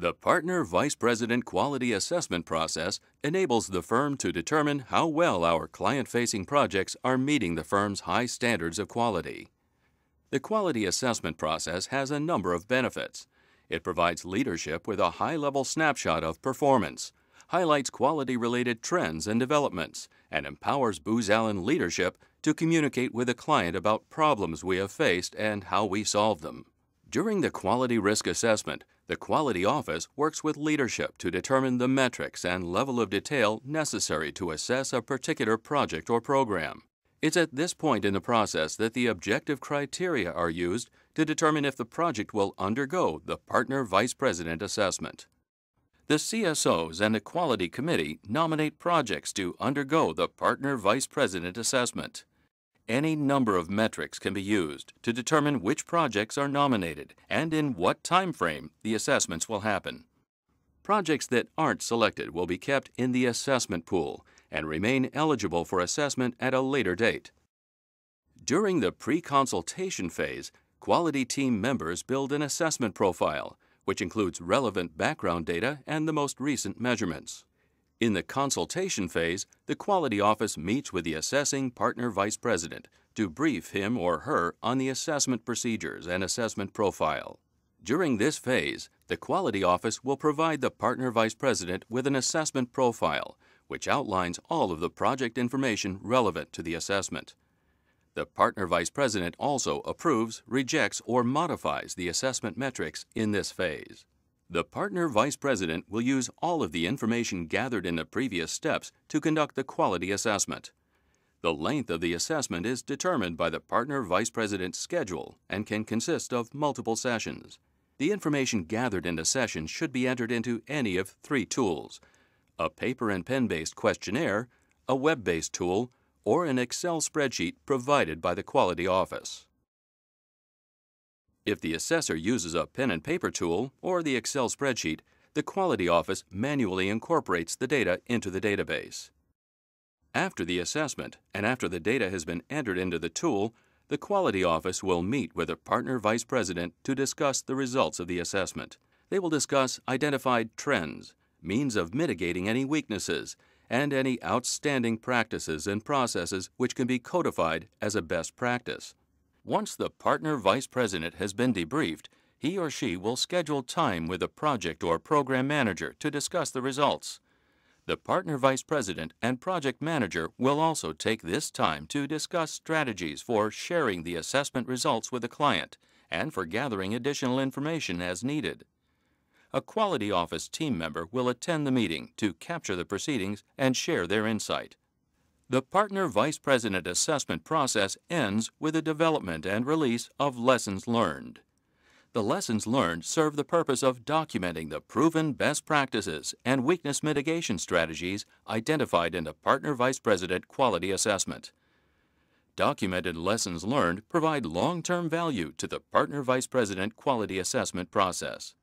The Partner Vice President Quality Assessment process enables the firm to determine how well our client-facing projects are meeting the firm's high standards of quality. The quality assessment process has a number of benefits. It provides leadership with a high-level snapshot of performance, highlights quality-related trends and developments, and empowers Booz Allen leadership to communicate with the client about problems we have faced and how we solve them. During the quality risk assessment, the Quality Office works with leadership to determine the metrics and level of detail necessary to assess a particular project or program. It's at this point in the process that the objective criteria are used to determine if the project will undergo the Partner Vice President assessment. The CSOs and the Quality Committee nominate projects to undergo the Partner Vice President assessment. Any number of metrics can be used to determine which projects are nominated and in what time frame the assessments will happen. Projects that aren't selected will be kept in the assessment pool and remain eligible for assessment at a later date. During the pre-consultation phase, quality team members build an assessment profile, which includes relevant background data and the most recent measurements. In the consultation phase, the Quality Office meets with the assessing Partner Vice President to brief him or her on the assessment procedures and assessment profile. During this phase, the Quality Office will provide the Partner Vice President with an assessment profile, which outlines all of the project information relevant to the assessment. The Partner Vice President also approves, rejects, or modifies the assessment metrics in this phase. The Partner Vice President will use all of the information gathered in the previous steps to conduct the quality assessment. The length of the assessment is determined by the Partner Vice President's schedule and can consist of multiple sessions. The information gathered in the session should be entered into any of three tools: a paper and pen-based questionnaire, a web-based tool, or an Excel spreadsheet provided by the Quality Office. If the assessor uses a pen and paper tool or the Excel spreadsheet, the Quality Office manually incorporates the data into the database. After the assessment and after the data has been entered into the tool, the Quality Office will meet with the Partner Vice President to discuss the results of the assessment. They will discuss identified trends, means of mitigating any weaknesses, and any outstanding practices and processes which can be codified as a best practice. Once the Partner Vice President has been debriefed, he or she will schedule time with the project or program manager to discuss the results. The Partner Vice President and Project Manager will also take this time to discuss strategies for sharing the assessment results with the client and for gathering additional information as needed. A Quality Office team member will attend the meeting to capture the proceedings and share their insight. The Partner Vice President assessment process ends with the development and release of lessons learned. The lessons learned serve the purpose of documenting the proven best practices and weakness mitigation strategies identified in the Partner Vice President quality assessment. Documented lessons learned provide long-term value to the Partner Vice President quality assessment process.